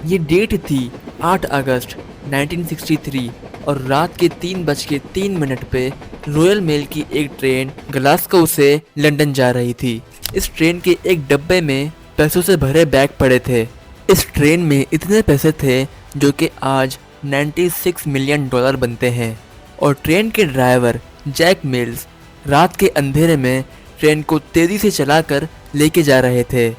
ये डेट थी 8 अगस्त 1963 और रात के 3:03 पे रॉयल मेल की एक ट्रेन ग्लासगो से लंदन जा रही थी। इस ट्रेन के एक डब्बे में पैसों से भरे बैग पड़े थे। इस ट्रेन में इतने पैसे थे जो कि आज 96 मिलियन डॉलर बनते हैं। और ट्रेन के ड्राइवर जैक मिल्स रात के अंधेरे में ट्रेन को तेज़ी से चलाकर लेके जा रहे थे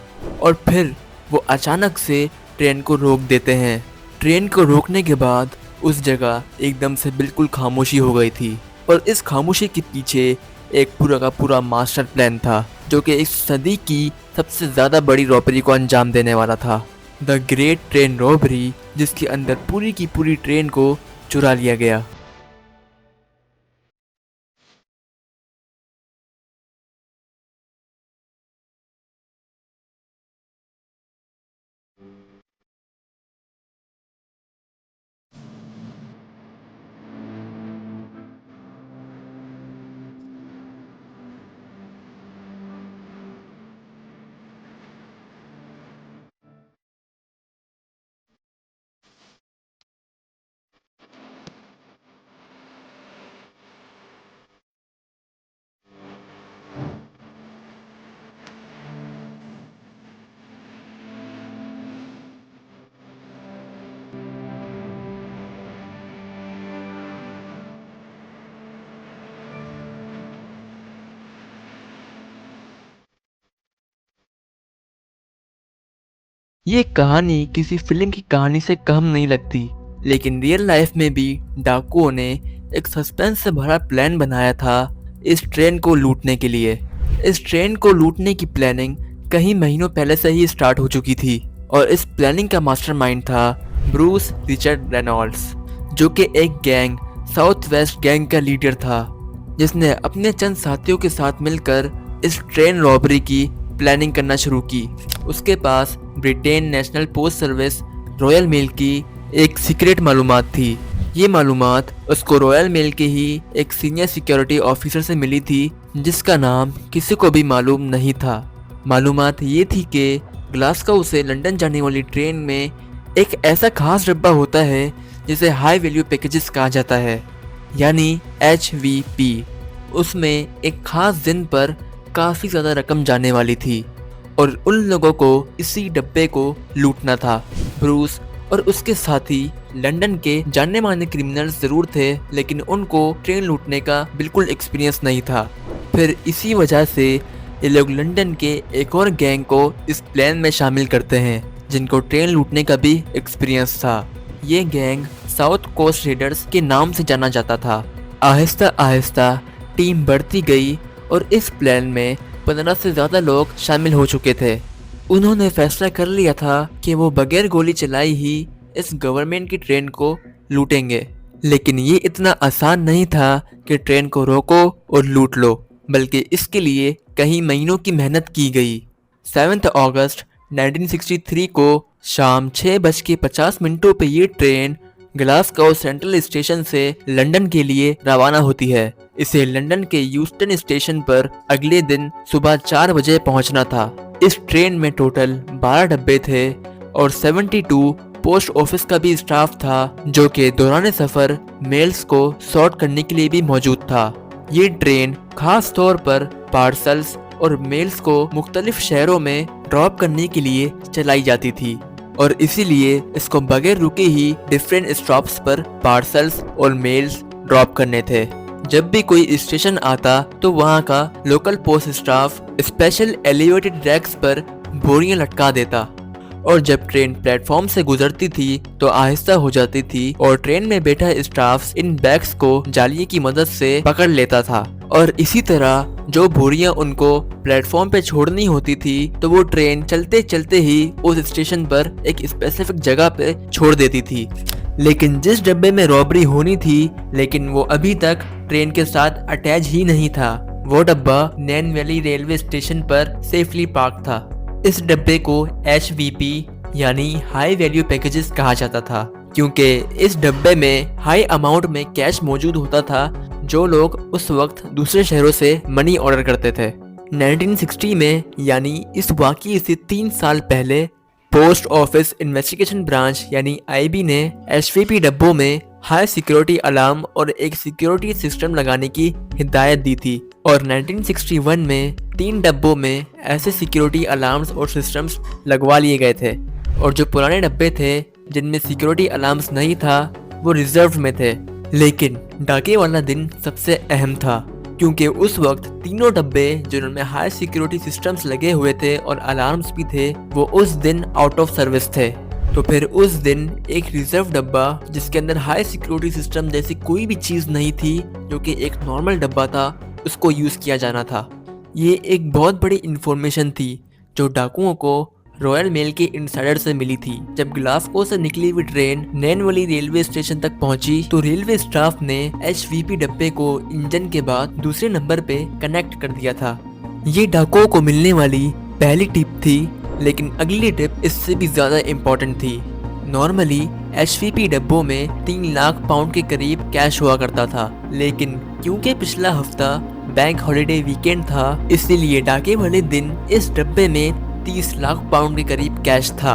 और फिर वो अचानक से ट्रेन को रोक देते हैं। ट्रेन को रोकने के बाद उस जगह एकदम से बिल्कुल खामोशी हो गई थी और इस खामोशी के पीछे एक पूरा का पूरा मास्टर प्लान था जो कि इस सदी की सबसे ज़्यादा बड़ी रॉबरी को अंजाम देने वाला था, द ग्रेट ट्रेन रॉबरी, जिसके अंदर पूरी की पूरी ट्रेन को चुरा लिया गया। ये कहानी किसी फिल्म की कहानी से कम नहीं लगती, लेकिन रियल लाइफ में भी डाकुओं ने एक सस्पेंस से भरा प्लान बनाया था इस ट्रेन को लूटने के लिए। इस ट्रेन को लूटने की प्लानिंग कई महीनों पहले से ही स्टार्ट हो चुकी थी और इस प्लानिंग का मास्टरमाइंड था ब्रूस रिचर्ड रेनॉल्ड्स, जो कि एक गैंग साउथ वेस्ट गैंग का लीडर था, जिसने अपने चंद साथियों के साथ मिलकर इस ट्रेन रॉबरी की प्लानिंग करना शुरू की। उसके पास Britain national post service royal mail की एक सीक्रेट मालूमात थी। ये मालूमात उसको रॉयल मेल के ही एक सीनियर सिक्योरिटी ऑफिसर से मिली थी जिसका नाम किसी को भी मालूम नहीं था। मालूमात ये थी कि ग्लासगो से लंदन जाने वाली ट्रेन में एक ऐसा खास डब्बा होता है जिसे हाई वैल्यू पैकेजेस कहा जाता है, यानी HVP। उसमें एक खास दिन पर काफ़ी ज़्यादा रकम जाने वाली थी और उन लोगों को इसी डब्बे को लूटना था। ब्रूस और उसके साथी लंदन के जाने माने क्रिमिनल्स ज़रूर थे, लेकिन उनको ट्रेन लूटने का बिल्कुल एक्सपीरियंस नहीं था। फिर इसी वजह से ये लोग लंदन के एक और गैंग को इस प्लान में शामिल करते हैं जिनको ट्रेन लूटने का भी एक्सपीरियंस था। ये गैंग साउथ कोस्ट रेडर्स के नाम से जाना जाता था। आहिस्ता आहिस्ता टीम बढ़ती गई और इस प्लान में 15 से ज़्यादा लोग शामिल हो चुके थे। उन्होंने फैसला कर लिया था कि वो बगैर गोली चलाई ही इस गवर्नमेंट की ट्रेन को लूटेंगे। लेकिन ये इतना आसान नहीं था कि ट्रेन को रोको और लूट लो, बल्कि इसके लिए कई महीनों की मेहनत की गई। 7 अगस्त 1963 को शाम 6:50 पे ये ट्रेन ग्लासगो सेंट्रल स्टेशन से लंदन के लिए रवाना होती है। इसे लंदन के यूस्टन स्टेशन पर अगले दिन सुबह 4 बजे पहुंचना था। इस ट्रेन में टोटल 12 डब्बे थे और 72 पोस्ट ऑफिस का भी स्टाफ था जो कि दौरान सफर मेल्स को सॉर्ट करने के लिए भी मौजूद था। ये ट्रेन खास तौर पर पार्सल्स और मेल्स को मुख्तलिफ शहरों में ड्रॉप करने के लिए चलाई जाती थी और इसीलिए इसको बगैर रुके ही डिफरेंट स्टॉप्स पर पार्सल्स और मेल्स ड्रॉप करने थे। जब भी कोई स्टेशन आता तो वहाँ का local post staff special elevated racks पर बोरियां लटका देता और जब ट्रेन प्लेटफॉर्म से गुजरती थी तो आहिस्ता हो जाती थी और ट्रेन में बैठा स्टाफ इन बैग्स को जालिये की मदद से पकड़ लेता था और इसी तरह जो बोरियां उनको प्लेटफॉर्म पे छोड़नी होती थी तो वो ट्रेन चलते चलते ही उस स्टेशन पर एक स्पेसिफिक जगह पे छोड़ देती थी। लेकिन जिस डब्बे में रॉबरी होनी थी लेकिन वो अभी तक ट्रेन के साथ अटैच ही नहीं था, वो डब्बा नैन वैली रेलवे स्टेशन पर सेफली पार्क था। इस डब्बे को HVP यानी हाई वैल्यू पैकेजेस कहा जाता था क्योंकि इस डब्बे में हाई अमाउंट में कैश मौजूद होता था जो लोग उस वक्त दूसरे शहरों से मनी ऑर्डर करते थे। 1960 में यानी इस वाकये से 3 साल पहले पोस्ट ऑफिस इन्वेस्टिगेशन ब्रांच यानी आईबी ने एचवीपी डब्बों में हाई सिक्योरिटी अलार्म और एक सिक्योरिटी सिस्टम लगाने की हिदायत दी थी और 1961 में 3 डब्बों में ऐसे सिक्योरिटी अलार्म्स और सिस्टम्स लगवा लिए गए थे और जो पुराने डब्बे थे जिनमें सिक्योरिटी अलार्म्स नहीं था वो रिजर्व में थे। लेकिन डाके वाला दिन सबसे अहम था क्योंकि उस वक्त तीनों डब्बे जिनमें हाई सिक्योरिटी सिस्टम्स लगे हुए थे और अलार्म्स भी थे वो उस दिन आउट ऑफ सर्विस थे। तो फिर उस दिन एक रिजर्व डब्बा जिसके अंदर हाई सिक्योरिटी सिस्टम जैसी कोई भी चीज़ नहीं थी, जो कि एक नॉर्मल डब्बा था, उसको यूज़ किया जाना था। ये एक बहुत बड़ी इंफॉर्मेशन थी जो डाकुओं को रॉयल मेल के इनसाइडर से मिली थी। जब ग्लासगो से निकली हुई ट्रेन नैनवली रेलवे स्टेशन तक पहुंची तो रेलवे स्टाफ ने एचवीपी डब्बे को इंजन के बाद दूसरे नंबर पे कनेक्ट कर दिया था। ये डाकुओं को मिलने वाली पहली टिप थी, लेकिन अगली टिप इससे भी ज्यादा इम्पोर्टेंट थी। नॉर्मली एचवीपी डब्बों में 3 लाख पाउंड के करीब कैश हुआ करता था, लेकिन क्योंकि पिछला हफ्ता बैंक हॉलिडे वीकेंड था, इसीलिए डाके वाले दिन इस डब्बे में 30 लाख पाउंड के करीब कैश था।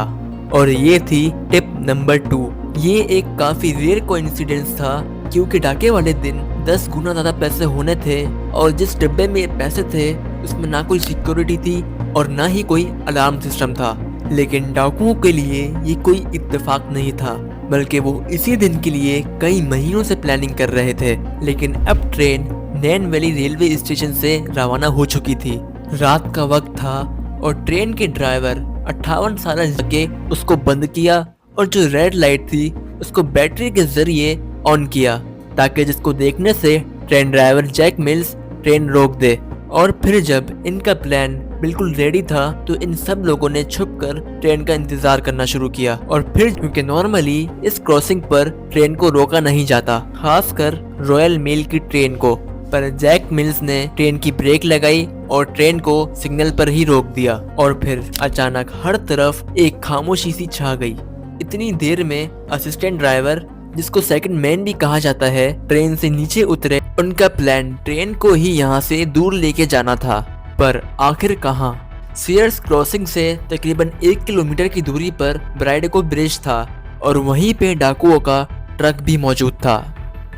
और ये थी टिप नंबर 2। ये एक काफी रेयर कोइंसिडेंस था क्योंकि डाके वाले दिन 10 गुना ज्यादा पैसे होने थे और जिस डब्बे में पैसे थे उसमें ना कोई सिक्योरिटी थी और ना ही कोई अलार्म सिस्टम था। लेकिन डाकुओं के लिए ये कोई इत्तेफाक नहीं था, बल्कि वो इसी दिन के लिए कई महीनों से प्लानिंग कर रहे थे। लेकिन अब ट्रेन नैन वैली रेलवे स्टेशन से रवाना हो चुकी थी। रात का वक्त था और ट्रेन के ड्राइवर 58 साल के उसको बंद किया और जो रेड लाइट थी उसको बैटरी के जरिए ऑन किया ताकि जिसको देखने से train driver Jack Mills train रोक दे। और फिर जब इनका प्लान बिल्कुल रेडी था तो इन सब लोगों ने छुपकर ट्रेन का इंतजार करना शुरू किया। और फिर क्योंकि नॉर्मली इस क्रॉसिंग पर ट्रेन को रोका नहीं जाता, खासकर रॉयल मेल की ट्रेन को, पर जैक मिल्स ने ट्रेन की ब्रेक लगाई और ट्रेन को सिग्नल पर ही रोक दिया। और फिर अचानक हर तरफ एक खामोशी सी छा गई। इतनी देर में असिस्टेंट ड्राइवर, जिसको सेकंड मैन भी कहा जाता है, ट्रेन से नीचे उतरे। उनका प्लान ट्रेन को ही यहाँ से दूर लेके जाना था, पर आखिर कहाँ? सीयर्स क्रॉसिंग से तकरीबन 1 किलोमीटर की दूरी पर ब्राइडको ब्रिज था और वहीं पे डाकुओं का ट्रक भी मौजूद था।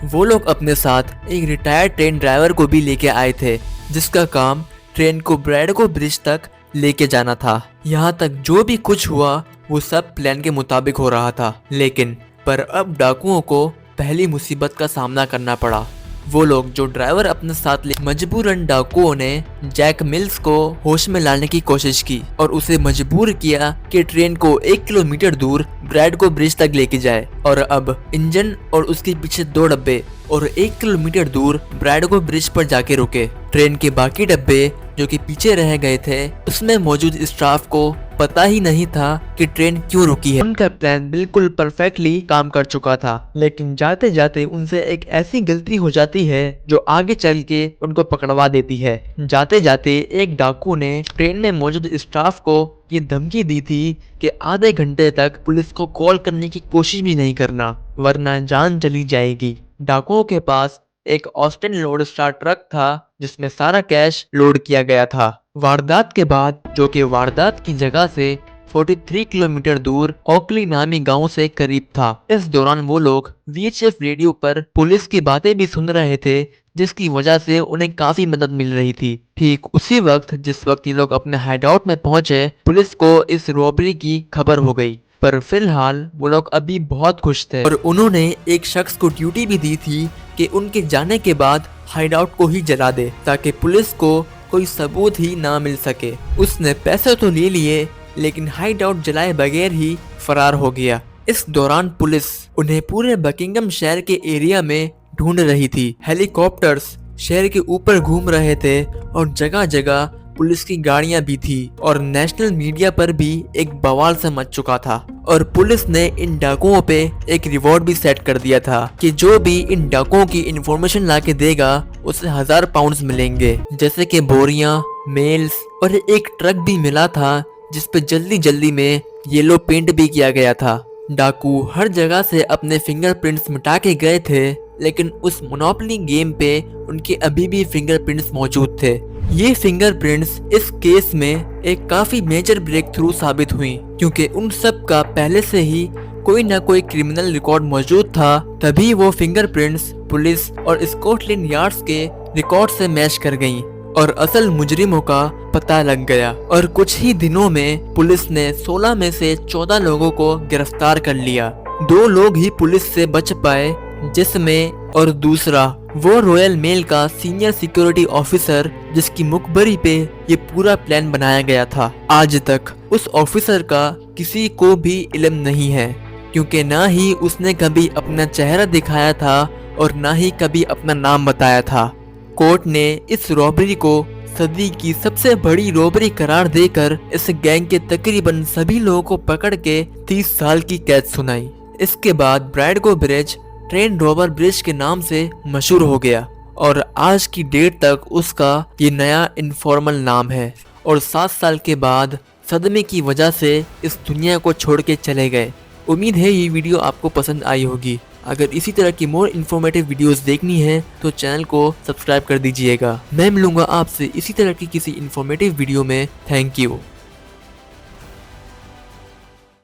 वो लोग अपने साथ एक रिटायर्ड ट्रेन ड्राइवर को भी लेके आए थे जिसका काम ट्रेन को ब्राइडको ब्रिज तक लेके जाना था। यहाँ तक जो भी कुछ हुआ वो सब प्लान के मुताबिक हो रहा था, लेकिन पर अब डाकुओं को पहली मुसीबत का सामना करना पड़ा। वो लोग जो ड्राइवर अपने साथ ले मजबूरन डाकुओं ने जैक मिल्स को होश में लाने की कोशिश की और उसे मजबूर किया कि ट्रेन को 1 किलोमीटर दूर ब्राइडको ब्रिज तक लेके जाए। और अब इंजन और उसके पीछे 2 डब्बे और 1 किलोमीटर दूर ब्राइडको ब्रिज पर जाके रुके। ट्रेन के बाकी डब्बे जो कि पीछे रह गए थे, उसमें मौजूद स्टाफ को पता ही नहीं था कि ट्रेन क्यों रुकी है। उनका प्लान बिल्कुल परफेक्टली काम कर चुका था, लेकिन जाते जाते उनसे एक ऐसी गलती हो जाती है जो आगे चल के उनको पकड़वा देती है। जाते जाते एक डाकू ने ट्रेन में मौजूद स्टाफ को ये धमकी दी थी कि आधे घंटे तक पुलिस को कॉल करने की कोशिश भी नहीं करना, वरना जान चली जाएगी। डाकुओं के पास एक ऑस्टिन लोड स्टार ट्रक था जिसमें सारा कैश लोड किया गया था। वारदात के बाद, जो कि वारदात की जगह से 43 किलोमीटर दूर ओकली नामी गांव से करीब था, इस दौरान वो लोग वीएचएफ रेडियो पर पुलिस की बातें भी सुन रहे थे, जिसकी वजह से उन्हें काफी मदद मिल रही थी। ठीक उसी वक्त जिस वक्त ये लोग अपने हाइडआउट में पहुंचे, पुलिस को इस रॉबरी की खबर हो गई। पर फिलहाल वो लोग अभी बहुत खुश थे और उन्होंने एक शख्स को ड्यूटी भी दी थी कि उनके जाने के बाद हाइडआउट को ही जला दे ताकि पुलिस को कोई सबूत ही ना मिल सके। उसने पैसे तो ले लिए, लेकिन हाइडआउट जलाए बगैर ही फरार हो गया। इस दौरान पुलिस उन्हें पूरे बकिंगम शहर के एरिया में ढूंढ रही थी। हेलीकॉप्टर्स शहर के ऊपर घूम रहे थे और जगह जगह पुलिस की गाड़ियां भी थी और नेशनल मीडिया पर भी एक बवाल सा मच चुका था। और पुलिस ने इन डाकुओं पे एक रिवॉर्ड भी सेट कर दिया था कि जो भी इन डाकुओं की इंफॉर्मेशन लाके देगा उसे 1000 पाउंड्स मिलेंगे, जैसे कि बोरियां, मेल्स और एक ट्रक भी मिला था जिसपे जल्दी जल्दी में येलो पेंट भी किया गया था। डाकू हर जगह से अपने फिंगरप्रिंट्स मिटा के गए थे, लेकिन उस मोनोपोली गेम पे उनके अभी भी फिंगरप्रिंट्स मौजूद थे ये फिंगरप्रिंट्स इस केस में एक काफी मेजर ब्रेक थ्रू साबित हुई, क्योंकि उन सब का पहले से ही कोई ना कोई क्रिमिनल रिकॉर्ड मौजूद था। तभी वो फिंगरप्रिंट्स पुलिस और स्कॉटलैंड यार्ड्स के रिकॉर्ड से मैच कर गईं और असल मुजरिमों का पता लग गया। और कुछ ही दिनों में पुलिस ने 16 में से 14 लोगों को गिरफ्तार कर लिया। 2 लोग ही पुलिस से बच पाए, जिसमें और दूसरा वो रॉयल मेल का सीनियर सिक्योरिटी ऑफिसर जिसकी मुखबरी पे ये पूरा प्लान बनाया गया था। आज तक उस ऑफिसर का किसी को भी इल्म नहीं है, क्योंकि ना ही उसने कभी अपना चेहरा दिखाया था और ना ही कभी अपना नाम बताया था। कोर्ट ने इस रॉबरी को सदी की सबसे बड़ी रॉबरी करार देकर इस गैंग के तकरीबन सभी लोगों को पकड़ के 30 साल की कैद सुनाई। इसके बाद ब्रैडगो ब्रिज ट्रेन रॉबर ब्रिज के नाम से मशहूर हो गया और आज की डेट तक उसका ये नया इनफॉर्मल नाम है। और 7 साल के बाद सदमे की वजह से इस दुनिया को छोड़ के चले गए। उम्मीद है ये वीडियो आपको पसंद आई होगी। अगर इसी तरह की मोर इन्फॉर्मेटिव वीडियोस देखनी है तो चैनल को सब्सक्राइब कर दीजिएगा। मैं मिलूंगा आपसे इसी तरह की किसी इन्फॉर्मेटिव वीडियो में। Thank you.